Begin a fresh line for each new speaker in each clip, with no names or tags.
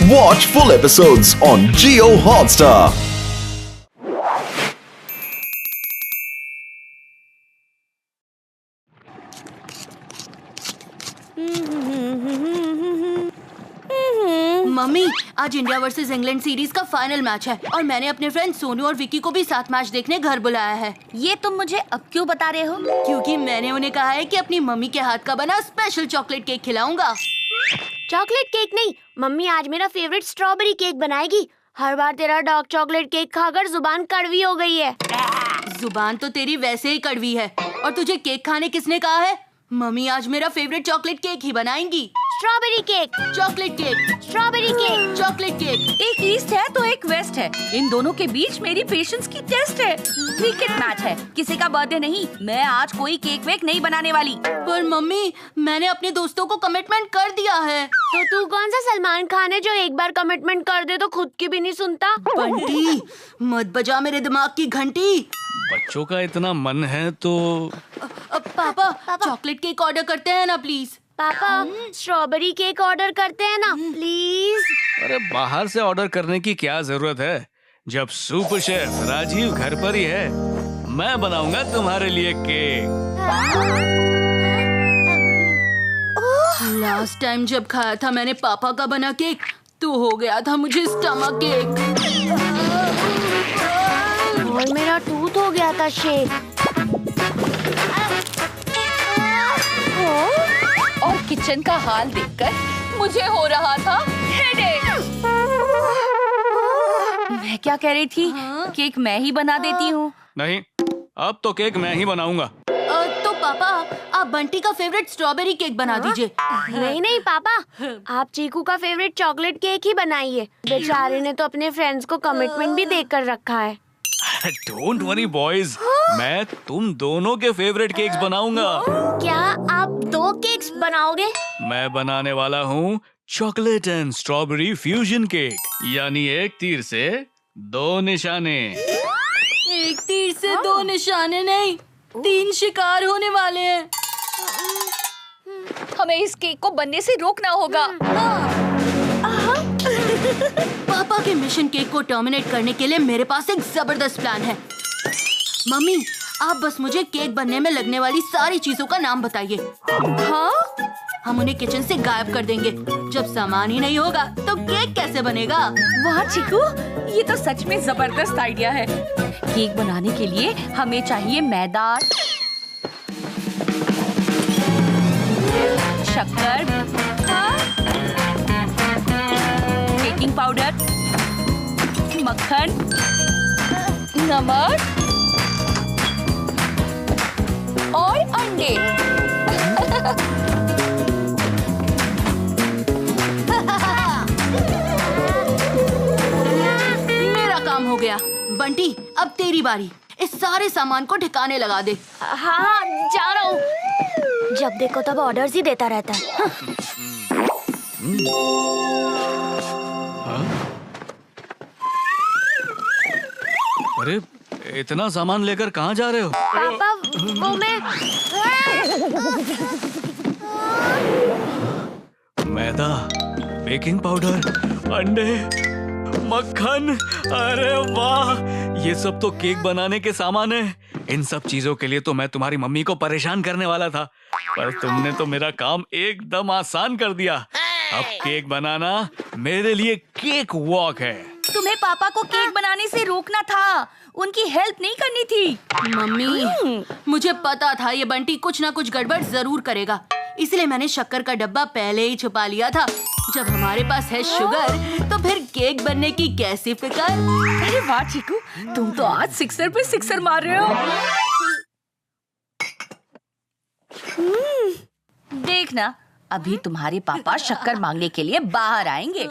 Watch full episodes on Jio Hotstar.
Mummy, आज India versus England series का final match है और मैंने अपने फ्रेंड सोनू और विकी को भी साथ मैच देखने घर बुलाया है।
ये तुम मुझे अब क्यों बता रहे हो?
क्योंकि मैंने उन्हें कहा है कि अपनी मम्मी के हाथ का बना स्पेशल चॉकलेट केक खिलाऊंगा।
चॉकलेट केक नहीं, मम्मी आज मेरा फेवरेट स्ट्रॉबेरी केक बनाएगी। हर बार तेरा डार्क चॉकलेट केक खाकर जुबान कड़वी हो गई है।
जुबान तो तेरी वैसे ही कड़वी है। और तुझे केक खाने किसने कहा है? मम्मी आज मेरा फेवरेट चॉकलेट केक ही बनाएंगी।
Strawberry cake,
chocolate cake,
strawberry cake,
chocolate cake.
एक ईस्ट है तो एक वेस्ट है। इन दोनों के बीच मेरी पेशेंस की टेस्ट है। क्रिकेट मैच है, किसी का बर्थडे नहीं। मैं आज कोई केक वेक नहीं बनाने वाली।
पर मम्मी, मैंने अपने दोस्तों को कमिटमेंट कर दिया है।
तो तू कौन सा सलमान खान है जो एक बार कमिटमेंट कर दे तो खुद की भी नहीं सुनता?
बंटी, मत बजा मेरे दिमाग की घंटी।
बच्चों का इतना मन है तो
पापा, चॉकलेट केक ऑर्डर करते हैं ना प्लीज।
पापा, स्ट्रॉबेरी केक ऑर्डर करते हैं ना प्लीज।
अरे बाहर से ऑर्डर करने की क्या जरूरत है जब सुपर शेफ राजीव घर पर ही है। मैं बनाऊंगा तुम्हारे लिए केक।
लास्ट टाइम जब खाया था मैंने पापा का बना केक तो हो गया था मुझे स्टमक केक
और मेरा टूथ हो गया था शेक।
और किचन का हाल देखकर मुझे हो रहा था हेडेक। मैं क्या कह रही थी? केक मैं ही बना देती हूँ।
नहीं, अब तो केक मैं ही बनाऊंगा।
तो पापा, आप बंटी का फेवरेट स्ट्रॉबेरी केक बना दीजिए।
नहीं नहीं पापा, आप चीकू का फेवरेट चॉकलेट केक ही बनाइए। बेचारे ने तो अपने फ्रेंड्स को कमिटमेंट भी देकर रखा है।
डोंट वरी बॉयज, मैं तुम दोनों के फेवरेट केक्स बनाऊंगा।
क्या आप 2 केक्स बनाओगे?
मैं बनाने वाला हूँ chocolate and strawberry fusion cake, यानी एक तीर से 2 निशाने।
एक तीर से 2 निशाने नहीं, 3 शिकार होने वाले हैं।
हमें इस केक को बनने से रोकना होगा।
पापा के मिशन केक को टर्मिनेट करने के लिए मेरे पास एक जबरदस्त प्लान है। मम्मी, आप बस मुझे केक बनने में लगने वाली सारी चीजों का नाम बताइए।
हाँ?
हम उन्हें किचन से गायब कर देंगे। जब सामान ही नहीं होगा तो केक कैसे बनेगा?
वाह चीकू, ये तो सच में जबरदस्त आइडिया है। केक बनाने के लिए हमें चाहिए मैदा, शक्कर, बेकिंग पाउडर, मक्खन, नमक और अंडे।
मेरा काम हो गया। बंटी, अब तेरी बारी। इस सारे सामान को ठिकाने लगा दे।
हाँ, जा रहा हूँ। जब देखो तब ऑर्डर्स ही देता रहता है।
अरे इतना सामान लेकर कहाँ जा रहे हो?
पापा, वो मैं
मैदा, बेकिंग पाउडर, अंडे, मक्खन, अरे वाह, ये सब तो केक बनाने के सामान है। इन सब चीजों के लिए तो मैं तुम्हारी मम्मी को परेशान करने वाला था, पर तुमने तो मेरा काम एकदम आसान कर दिया। अब केक बनाना मेरे लिए केक वॉक है।
तुम्हें पापा को केक बनाने से रोकना था, उनकी हेल्प नहीं करनी थी।
मम्मी, मुझे पता था ये बंटी कुछ ना कुछ गड़बड़ जरूर करेगा, इसलिए मैंने शक्कर का डब्बा पहले ही छुपा लिया था। जब हमारे पास है शुगर तो फिर केक बनने की कैसी फिक्र।
अरे वाह चीकू, तुम तो आज सिक्सर पे सिक्सर मार रहे हो। देखना, अभी तुम्हारे पापा शक्कर मांगने के लिए बाहर आएंगे।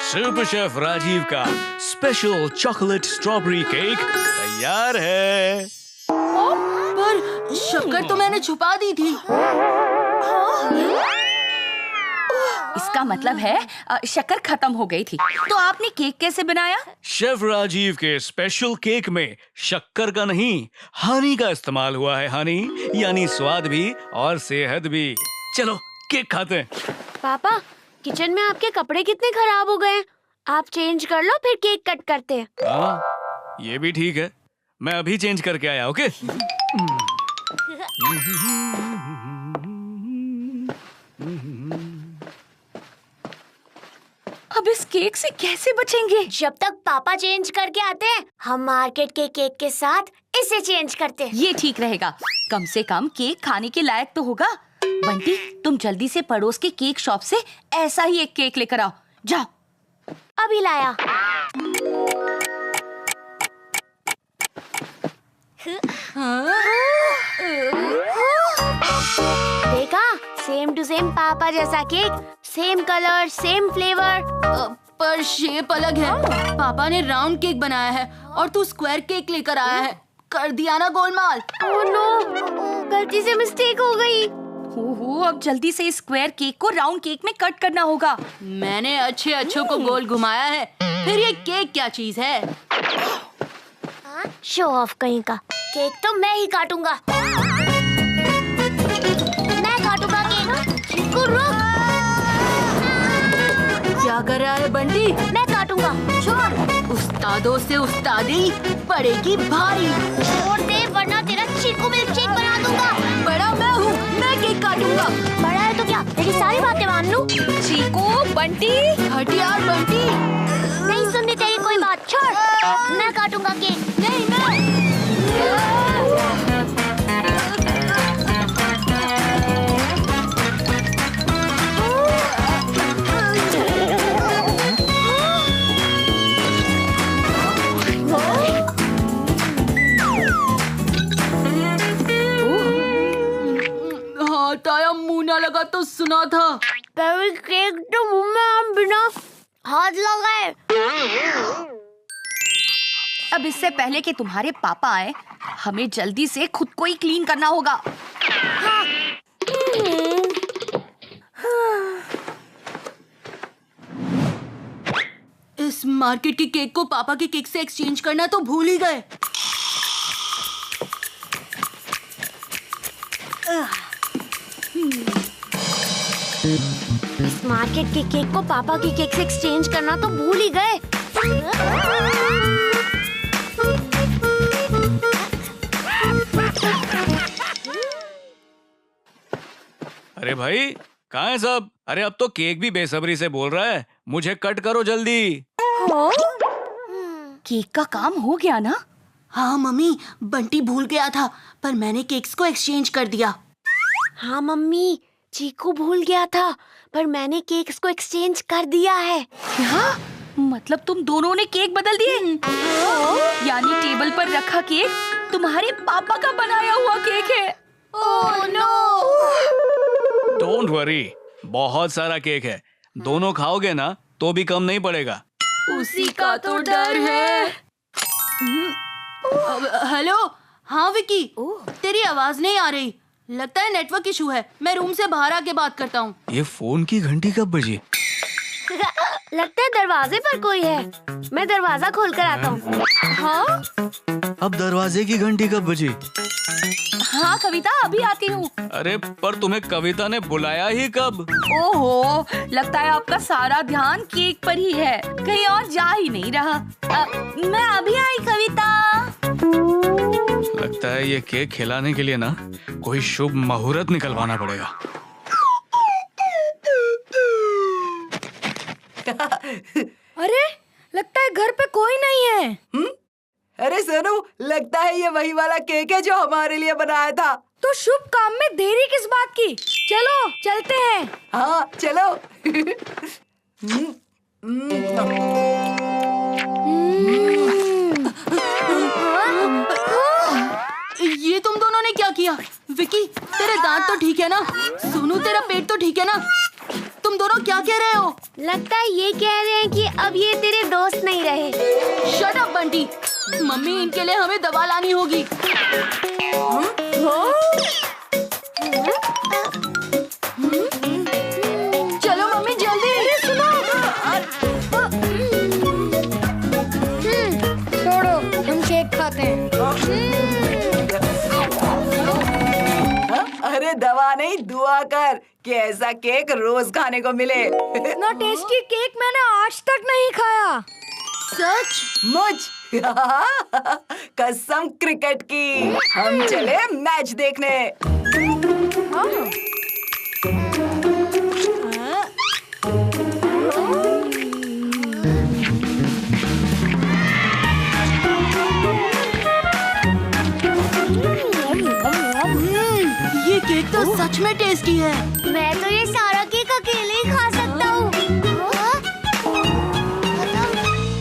सुपर शेफ राजीव का स्पेशल चॉकलेट स्ट्रॉबेरी केक तैयार है।
पर शक्कर तो मैंने छुपा दी थी।
इसका मतलब है शक्कर खत्म हो गई थी। तो आपने केक कैसे बनाया?
शेफ राजीव के स्पेशल केक में शक्कर का नहीं, हनी का इस्तेमाल हुआ है। हनी यानी स्वाद भी और सेहत भी। चलो केक खाते हैं।
पापा, किचन में आपके कपड़े कितने खराब हो गए हैं। आप चेंज कर लो, फिर केक कट करते हैं।
हाँ, ये भी ठीक है। मैं अभी चेंज करके आया, ओके?
अब इस केक से कैसे बचेंगे?
जब तक पापा चेंज करके आते हैं, हम मार्केट के केक के साथ इसे चेंज करते हैं।
ये ठीक रहेगा। कम से कम केक खाने के लायक तो होगा। बंटी, तुम जल्दी से पड़ोस के केक शॉप से ऐसा ही एक केक लेकर आओ। जाओ।
अभी लाया। देखा, सेम टू सेम पापा जैसा cake, same colour, same flavour.
पर शेप अलग है। पापा ने राउंड केक बनाया है और तू स्क्वायर केक लेकर आया है। कर दिया ना गोलमाल।
ओह नो, गलती से मिस्टेक हो गई।
ओहो, अब जल्दी से स्क्वायर केक को राउंड केक में कट करना होगा।
मैंने अच्छों को गोल घुमाया है, फिर ये केक क्या चीज है?
शो ऑफ कहीं का। केक तो मैं ही काटूंगा। मैं काटूंगा केक। चिकू रुक।
क्या कर रहा है बंटी?
मैं काटूंगा। छोड़।
उस्तादों से उस्तादी पड़ेगी भारी।
छोड़ दे, वरना तेरा चीकू मिल्क शेक बना दूंगा।
बड़ा मैं हूँ, मैं केक काटूंगा।
बड़ा है तो क्या, तेरी सारी बातें मान लूं?
चीकू, बंटी,
हट यार बंटी।
नहीं सुननी तेरी कोई बात। छोड़, मैं काटूंगा केक।
नहीं मैं। हाथ आया, मुंह ना लगा तो सुना था।
पर केक तो मुंह में हम बिना हाथ लगाए।
अब इससे पहले कि तुम्हारे पापा आए, हमें जल्दी से खुद को ही क्लीन करना होगा।
इस मार्केट के केक को पापा के केक से एक्सचेंज करना तो भूल ही गए।
इस मार्केट के केक को पापा के केक से एक्सचेंज करना तो भूल ही गए।
अरे भाई, कहाँ है सब? अरे अब तो केक भी बेसब्री से बोल रहा है, मुझे कट करो जल्दी।
केक का काम हो गया ना?
हाँ मम्मी, बंटी भूल गया था, पर मैंने केक्स को एक्सचेंज कर दिया।
हाँ मम्मी, चीकू भूल गया था, पर मैंने केक्स को एक्सचेंज कर दिया है।
क्या? मतलब तुम दोनों ने केक बदल दिए? यानी टेबल पर रखा केक तुम्हारे पापा का बनाया हुआ केक है।
Oh no!
डोंट वरी, बहुत सारा केक है। दोनों खाओगे ना तो भी कम नहीं पड़ेगा।
उसी का तो डर है। हेलो, हाँ विकी, तेरी आवाज नहीं आ रही। लगता है नेटवर्क इशू है। मैं रूम से बाहर आके बात करता हूँ।
ये फोन की घंटी कब बजी?
लगता है दरवाजे पर कोई है। मैं दरवाजा खोल कर आता हूँ। हाँ?
अब दरवाजे की घंटी कब बजी?
हाँ कविता, अभी आती हूँ।
अरे पर तुम्हें कविता ने बुलाया ही कब?
ओहो, लगता है आपका सारा ध्यान केक पर ही है, कहीं और जा ही नहीं रहा। मैं अभी आई कविता।
लगता है ये केक खिलाने के लिए ना कोई शुभ मुहूर्त निकलवाना पड़ेगा।
अरे, लगता है घर पे कोई नहीं है।
अरे सोनू, लगता है ये वही वाला केक है जो हमारे लिए बनाया था।
तो शुभ काम में देरी किस बात की? चलो चलते हैं।
हाँ चलो।
ये तुम दोनों ने क्या किया? विकी, तेरे दांत तो ठीक है ना? सोनू, तेरा पेट तो ठीक है ना? तुम दोनों क्या कह रहे हो?
लगता है ये कह रहे हैं कि अब ये तेरे दोस्त नहीं रहे।
Shut up Bunty. मम्मी, इनके लिए हमें दवा लानी होगी। चलो मम्मी, जल्दी।
छोड़ो, हम केक खाते हैं।
अरे दवा नहीं, दुआ कर। कि ऐसा केक रोज खाने को मिले।
इतना टेस्टी केक मैंने आज तक नहीं खाया।
सच?
मुझ कसम क्रिकेट की। हम चले मैच देखने।
ये केक तो सच में टेस्टी है।
मैं तो ये सारा केक अकेले ही खा सकता हूँ।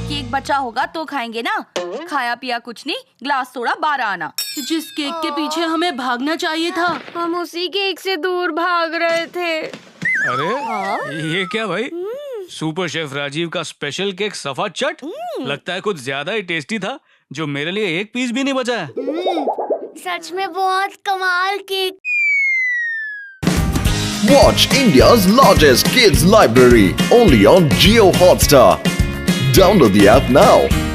केक बचा होगा तो खाएंगे ना। खाया पिया कुछ नहीं, ग्लास थोड़ा बाहर आना।
जिस केक के पीछे हमें भागना चाहिए था,
हम उसी केक से दूर भाग रहे थे।
अरे ये क्या भाई? सुपर शेफ राजीव का स्पेशल केक सफा चट। लगता है कुछ ज्यादा ही टेस्टी था, जो मेरे लिए एक पीस भी नहीं बचा है।
सच में बहुत कमाल cake.
Watch India's largest kids library only on Jio Hotstar. Download the app now.